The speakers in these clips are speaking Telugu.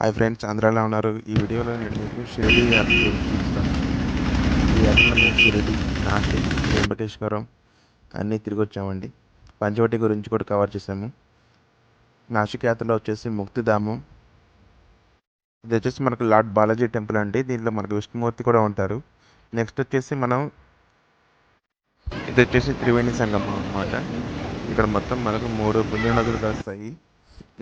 హాయ్ ఫ్రెండ్స్, అందరూ ఎలా ఉన్నారు? ఈ వీడియోలో నేను మీకు షిరిడి యాత్ర గురించి చూపిస్తాను. ఈ యాత్రలో మేము షిరిడి, నాసిక్, త్ర్యంబకేశ్వరం అన్నీ తిరిగి వచ్చామండి. పంచవటి గురించి కూడా కవర్ చేసాము. నాసిక్ యాత్రలో వచ్చేసి ముక్తిధామం. ఇది వచ్చేసి మనకు లార్డ్ బాలాజీ టెంపుల్ అండి. దీంట్లో మనకు విష్ణుమూర్తి కూడా ఉంటారు. నెక్స్ట్ వచ్చేసి ఇది వచ్చేసి త్రివేణి సంగమం అన్నమాట. ఇక్కడ మొత్తం మనకు 3 పుణ్యనదులు కలుస్తాయి.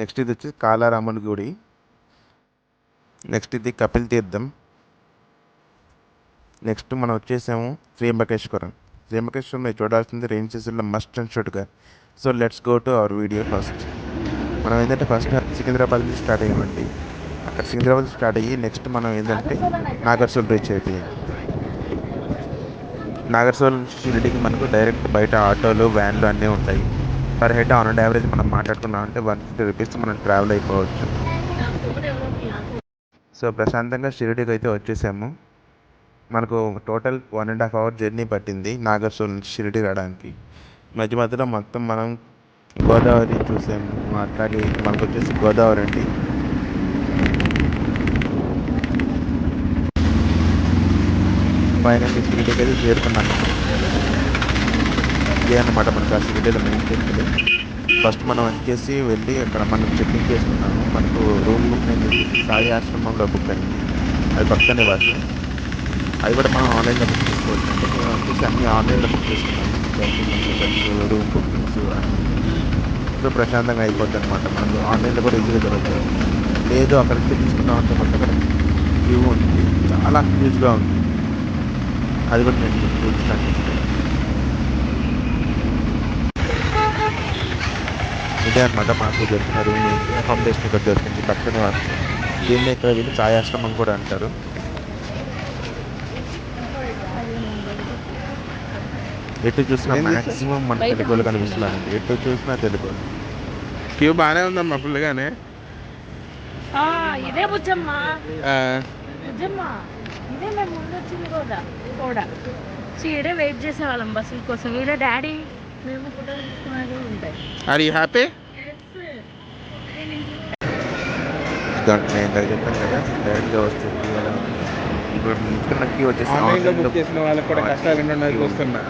నెక్స్ట్ ఇది వచ్చేసి కాలారాముని గుడి. నెక్స్ట్ ఇది కపిల్ తీర్థం. నెక్స్ట్ మనం వచ్చేసాము త్ర్యంబకేశ్వరం. మీరు చూడాల్సింది రెయిన్ సీజన్లో మస్ట్ అండ్ షుడ్గా. So let's go to our video first. మనం ఏంటంటే ఫస్ట్ సికింద్రాబాద్ నుంచి స్టార్ట్ అయ్యామండి. అక్కడ సికింద్రాబాద్ స్టార్ట్ అయ్యి నెక్స్ట్ మనం ఏంటంటే నాగర్సోల్ రీచ్ అయిపోయాం. నాగర్సోల్ నుంచి షిరిడికి మనకు డైరెక్ట్ బయట ఆటోలు, వ్యాన్లు అన్నీ ఉంటాయి. Per head on and average మనం మాట్లాడుకున్నామంటే 150 రూపీస్ మనం ట్రావెల్ అయిపోవచ్చు. సో ప్రశాంతంగా షిరిడికి అయితే వచ్చేసాము. మనకు టోటల్ 1.5 అవర్ జర్నీ పట్టింది నాగర్సోల్ నుంచి షిరిడి రావడానికి. మధ్య మధ్యలో మొత్తం మనం గోదావరి చూసాము. అట్లాగే మనకు వచ్చేసి గోదావరి అండి. ఫైనల్లీ షిరిడికి అయితే చేరుకున్నాము. ఇదే అన్నమాట మనకు ఆ షిరిడిలో మెయిన్ టెంపుల్. ఫస్ట్ మనం వచ్చేసి వెళ్ళి అక్కడ మనం చెక్ఇన్ చేసుకున్నాము. మనకు రూమ్ బుక్ అయింది వచ్చేసి సాయి ఆశ్రమంలో బుక్ అయింది. అది భక్త నివాసం. అవి కూడా మనం ఆన్లైన్లో బుక్ చేసుకోవచ్చు అండి. మేము వచ్చేసి అన్నీ ఆన్లైన్లో బుక్ చేసుకున్నాము. రూమ్ బుకింగ్స్ అన్నీ. సో ప్రశాంతంగా అయిపోద్ది అనమాట. మనకు ఆన్లైన్లో కూడా ఈజీగా దొరుకుతుంది. లేదు అక్కడికి తీసుకున్నామంటే మనకు అక్కడ క్యూ ఉంది, చాలా హ్యూజ్గా ఉంది. అది కూడా నేను మీకు చూపిస్తాను నెక్స్ట్. ఇదే అనమాట మాకు దొరికిన రూమ్, అకామిడేషన్ ఇక్కడ దొరికింది భక్త నివాసం. దీన్ని ఇక్కడ వీళ్ళు ఛాయాశ్రమం కూడా అంటారు. ఎటు చూసినా మాక్సిమం మన తెలుగులో కనిపిస్తున్నారండి. ఎటు చూసినా తెలుగు. క్యూ బాగానే ఉందమ్మా ఫుల్గానే. ఇదే బుజ్జమ్మ బుజ్జమ్మ ఇదే మేము ముందు వచ్చింది కూడా ఈడే వెయిట్ చేసేవాళ్ళం బస్సుల కోసం. వీళ్ళ డాడీ మేము ఫోటో తీసుకునేది ఉంటాయి. Are you happy? నేను చెప్పాను కదా, డైరెక్ట్గా వస్తుంది. ఇప్పుడు ముఖ్యంగా వచ్చేసి ఆన్లైన్లో బుక్ చేసిన వాళ్ళకి కూడా కష్టాలు ఉండడం చూస్తున్నా.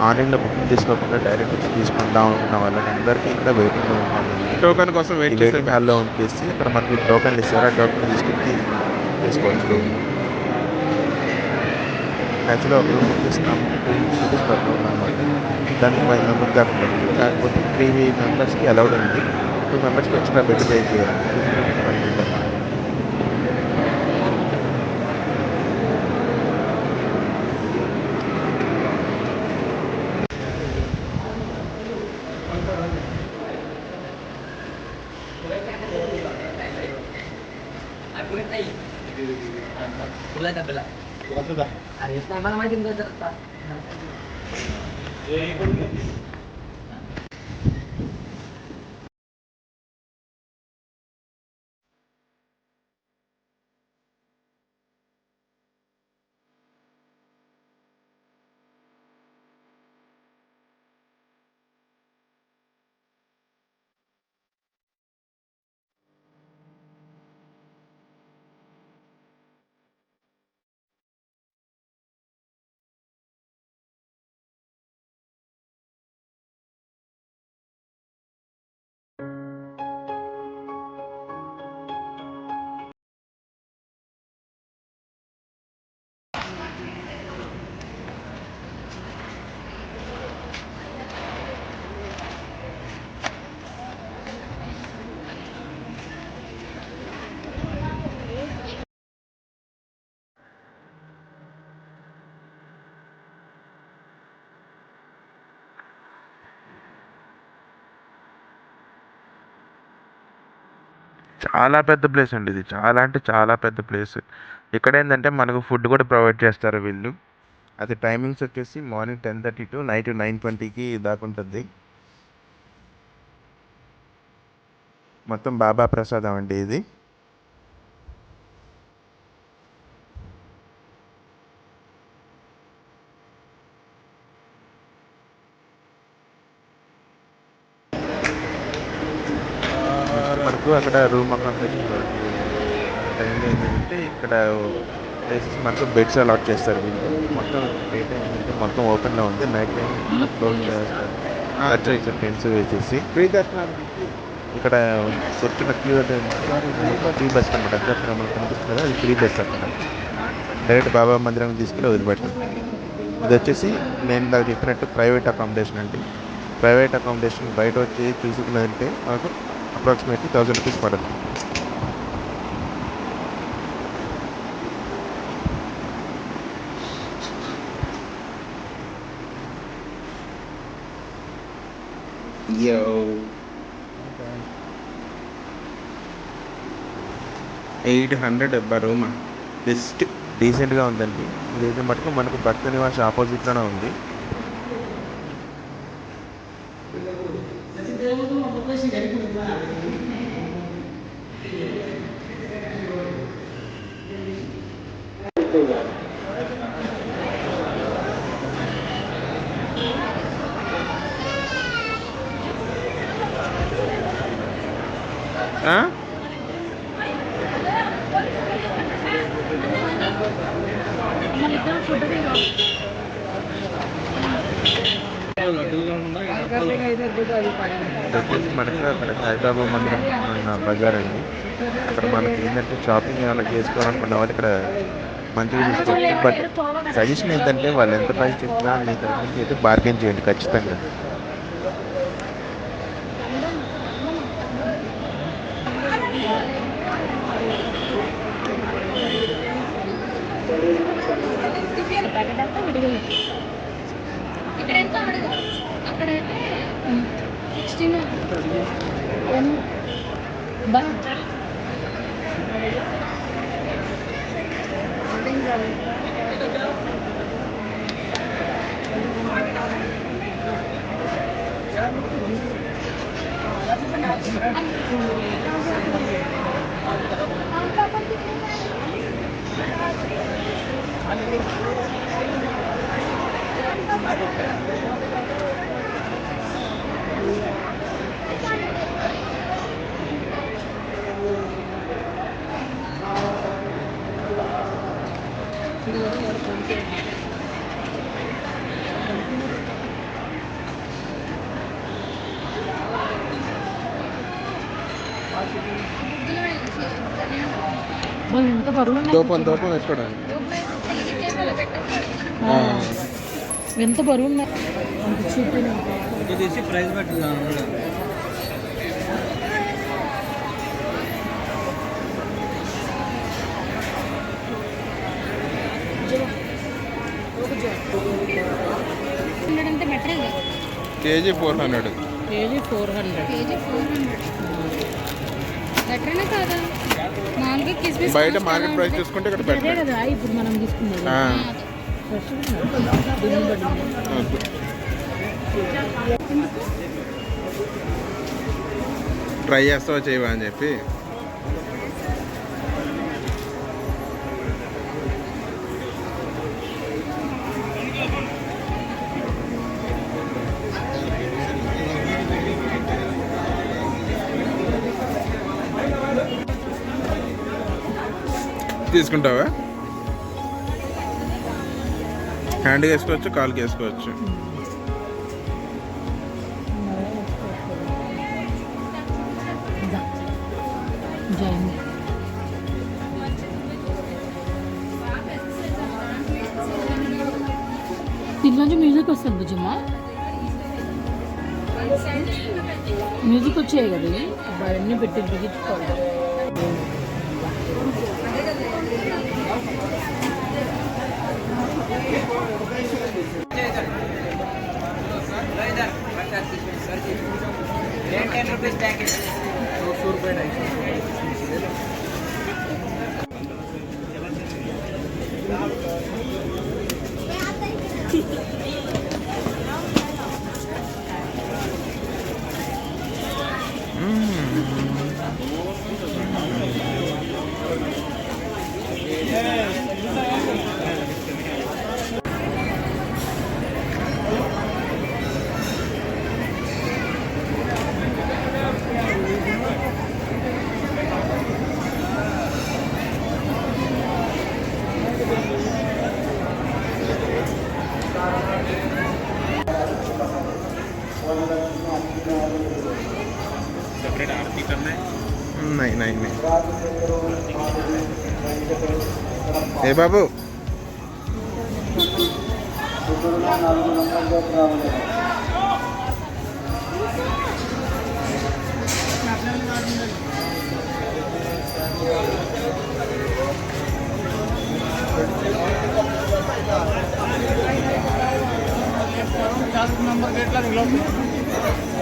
ఆన్లైన్లో బుకింగ్ తీసుకోకుండా డైరెక్ట్ తీసుకుందాం అనుకున్న వాళ్ళకి అందరికీ ఇక్కడ వెయిటింగ్ హాల్ ఉంది. టోకెన్ కోసం వెయిట్ వెయిటింగ్ హాల్లో ఉంచేసి ఇక్కడ మనకి టోకెన్లు ఇస్తారు. ఆ టోకెన్ తీసుకెళ్ళి తీసుకోవచ్చు రూమ్. యాక్చువల్గా ఒక రూమ్ బుక్ చేస్తున్నాము, 3 రూపీస్ పర్ రూమ్ అనమాట. దానికి 5 మెంబర్స్ దాకా ఉంటుంది. కాకపోతే 3 మెంబర్స్కి అలౌడ్ ఉంది. 2 మెంబర్స్కి ఎక్స్ట్రా బెడ్ పే చేయాలి. చాలా పెద్ద ప్లేస్ అండి ఇది. చాలా అంటే చాలా పెద్ద ప్లేస్. ఇక్కడ ఏంటంటే మనకు ఫుడ్ కూడా ప్రొవైడ్ చేస్తారు వీళ్ళు. అది టైమింగ్స్ వచ్చేసి మార్నింగ్ 10:30 టు నైట్ 9:20కి దాకా ఉంటుంది. మొత్తం బాబా ప్రసాదం అండి ఇది. మనకు అక్కడ రూమ్ అకామిడేషన్ దొరుకుతుంది. టైంలో ఏంటంటే ఇక్కడ ప్లేసెస్ మనకు బెడ్స్ అలాట్ చేస్తారు వీళ్ళు. మొత్తం డే టైం ఏంటంటే మొత్తం ఓపెన్లో ఉంది, నైట్ టైం క్లోజ్ చేస్తారు. కర్టెన్స్ టెంట్స్ వేసేసి ఫ్రీ దర్శనాలు. ఇక్కడ కూర్చున్న క్యూ ఫ్రీ బస్ అనమాట. అక్కడ మనకు కనిపిస్తుంది కదా, అది ఫ్రీ బస్ అక్కడ డైరెక్ట్ బాబా మందిరం తీసుకెళ్ళి వదిలిపెట్టాం. ఇది వచ్చేసి నేను ఇందాక చెప్పినట్టు ప్రైవేట్ అకామిడేషన్ అండి. ప్రైవేట్ అకామిడేషన్ బయట వచ్చి చూసుకున్నదంటే మనకు అప్రాక్సిమేట్లీ 1000 రూపీస్ పడుతుంది. Yo. 800 రూమా బెస్ట్. డీసెంట్గా ఉందండి. ఇదైతే మటుకు మనకు భక్త నివాస్ ఆపోజిట్లోనే ఉంది. మన ఇద్దరం ఫుడ్ వచ్చేసి మనకు అక్కడ సాయిబాబా మందిరం ఉన్న బజార్ అండి. అక్కడ మనకి ఏంటంటే షాపింగ్ ఏమైనా చేసుకోవాలనుకున్న వాళ్ళు ఇక్కడ మంచిగా తీసుకోవచ్చు. బట్ సజెషన్ ఏంటంటే వాళ్ళు ఎంత ప్రైస్ చెప్పినా మీ తరఫు నుంచి అయితే బార్గెన్ చేయండి ఖచ్చితంగా. ఇక్కడ ఎంత అడుగు అక్కడైతే 16 ఎంత బరువు దూపం వేసుకోవడానికి. ఎంత బరువు ఉన్నాయి ప్రైస్ పెట్టి అంటే బెటర్ కేజీ 400. కేజీ 400 బెటర్నే కాదా? మామూలుగా కిస్మిస్ బయట మార్కెట్ ప్రైస్ చూసుకుంటే ఇక్కడ అదే బెటర్. కదా ఇప్పుడు మనం తీసుకున్నది. ట్రై చేస్తావా చేయవా అని చెప్పి తీసుకుంటావా? హ్యాండ్కి వేసుకోవచ్చు, కాలుకి వేసుకోవచ్చు. దీంట్లోంచి మ్యూజిక్ వస్తుంది బుజ్జమ్మ. మ్యూజిక్ వచ్చాయి కదా ఇవి అవన్నీ పెట్టి బిగించుకోవాలి. नहीं नहीं नहीं ఏ బాబు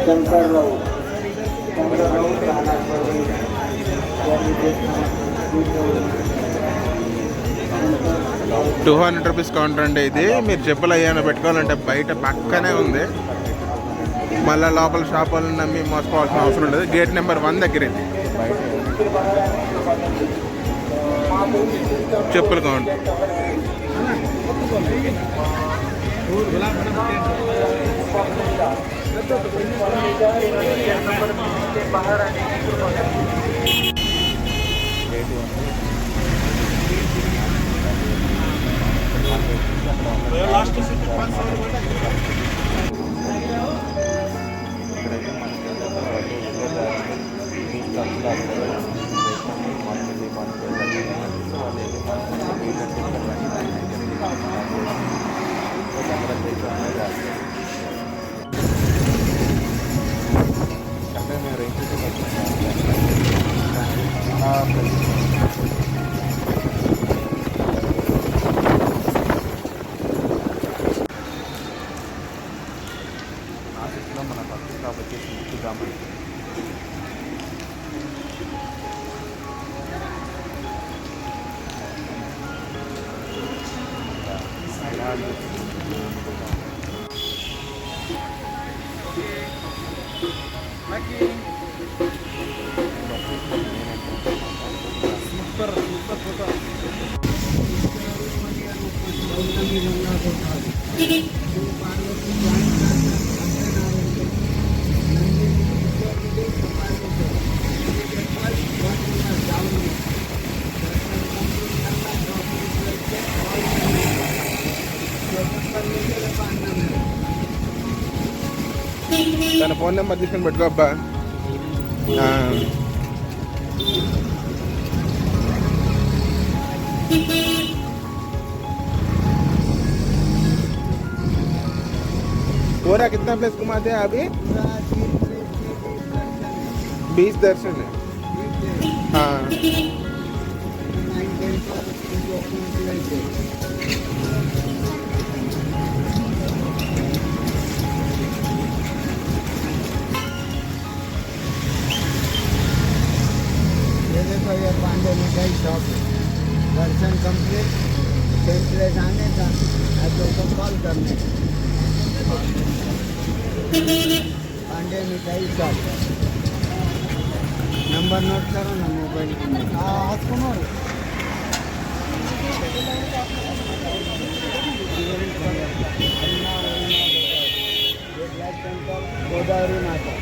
शंकरराव 200 రూపీస్ కౌంటర్ అండి ఇది. మీరు చెప్పులు అయ్యానో పెట్టుకోవాలంటే బయట పక్కనే ఉంది. మళ్ళీ లోపల షాప్ వాళ్ళని నమ్మి మోసపోవాల్సిన అవసరం ఉండదు. గేట్ నెంబర్ 1 దగ్గర ఇది చెప్పుల కౌంటర్. నాసిక్లో మన ఫస్ట్ స్టాప్ వచ్చేసి ముత్తుగామని. తన ఫోన్ నెంబర్ తీసుకొని పెట్టుకో అబ్బా. पूरा कितना प्लेस घुमाते हैं अभी? 20 दर्शन है. हाँ ये देखो ये पांडे मिठाई शॉप है. दर्शन कंप्लीट. सेम प्लेस आने का तो कॉल करने का. पांडे मिठाई शॉप. नंबर नोट करो ना मोबाइल में. आज को नोट गोदावरी माता.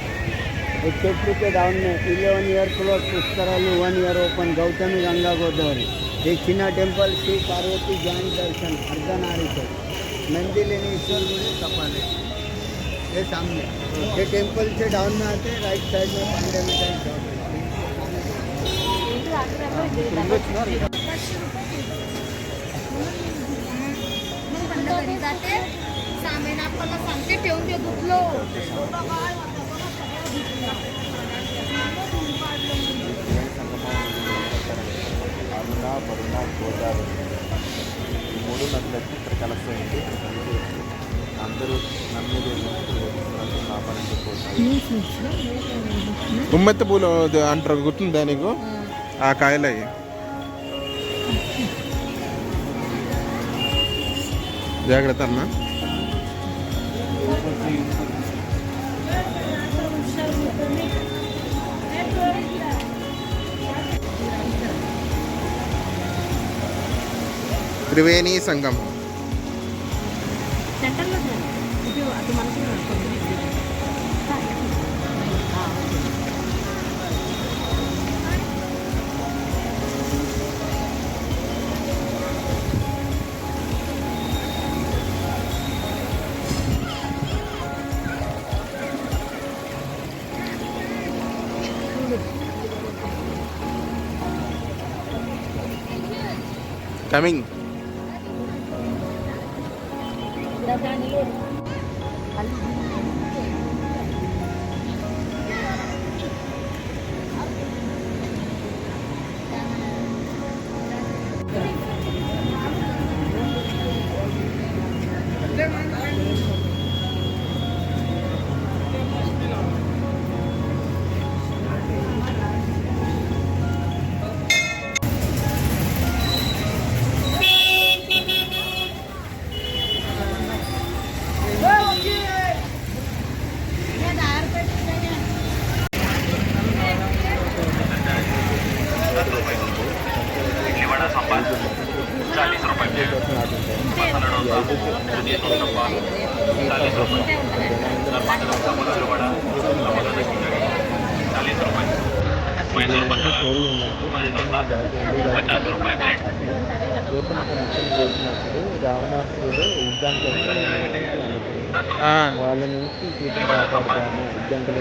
एक चेट्टू के डाउन में 11 year close Pushkaralu 1 year open Gautami Ganga Godavari. एक चिन्ना टेम्पल श्री पार्वती जैन दर्शन अर्धनारीश्वर नंदी लेनी ईश्वर गुड़ी कपाले ये सामने. ये टेम्पल से डाउन में आते राइट साइड में पांडे मिठाई शॉप है. सामान आपल्याला सांगते ठेवून दे दुखलो. అరుణ వరుణ గోదావరి ఈ 3 నదులు వచ్చి ఇక్కడ కలుస్తాయండి. ఇక్కడ కలిసి అందరూ నమ్మేది కాపాడంటే పోతాయి. గుమ్మెత్త పూలు అంటారు, గుర్తుందా నీకు? ఆ కాయలు అవి జాగ్రత్త అన్న. త్రివేణి సంఘం. సెంటర్లో ఇది అది మనకి Look. కమింగ్. రావణాసురుడు యుద్ధానికి వస్తాడని వాళ్ళ నుంచి సీతను కాపాడుతాను యుద్ధంకి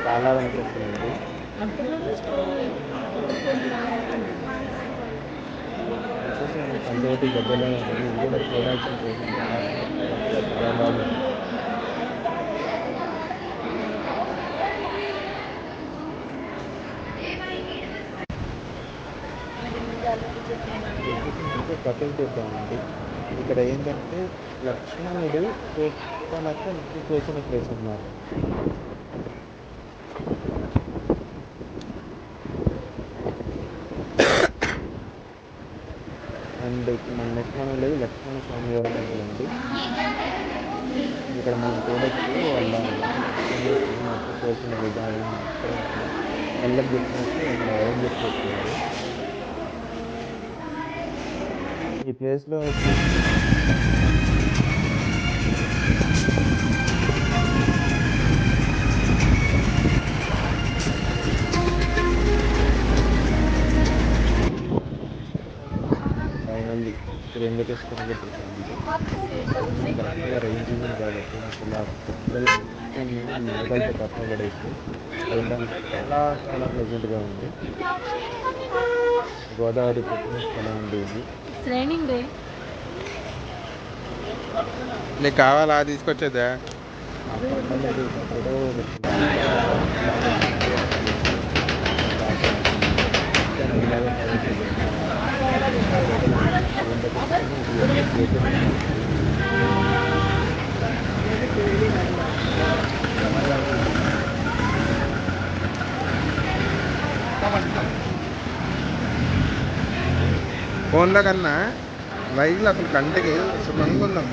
చాలా అనిపిస్తుంది. పంచవటి గద్దెలో ఇది కూడా చూడాల్సిన ప్లేస్ చాలా బాగుంది. వచ్చేసి కపిల్ తీర్థం అండి. ఇక్కడ ఏంటంటే లక్ష్మణుడు శూర్పణఖ నుంచి కోసిన ప్లేస్ అన్నమాట. అండ్ మన లక్ష్మణుడు లేదు లక్ష్మణ స్వామి వారి టెంపుల్ అండి. ఇక్కడ మనం చూడొచ్చు వాళ్ళ మొత్తం కోసిన విధానం మొత్తం కళ్ళకు చెప్పినట్టు అక్కడ అరేంజ్ చేసి పెట్టినారు. ఈ ప్లేస్లో ఫైనల్లీ శ్రీ వెంకటేశ్వర దర్శనం కరెక్ట్గా రైన్ సీజన్ కాబట్టి నాకు ఇలా పిల్లలు మొదలతో కట్టబడేసి వెళ్ళడానికి చాలా చాలా ప్లెజెంట్గా ఉంది. గోదావరి పుట్టిన స్థలం అండి ఇది. నీకు కావాలా తీసుకొచ్చేదా? ఆ కొండలు ఎక్కడో ఫోన్లో కన్నా లైవ్లో అసలు కంటికి సుఖంగా ఉన్నాం.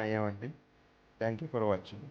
అయ్యామండి. Thank you for watching.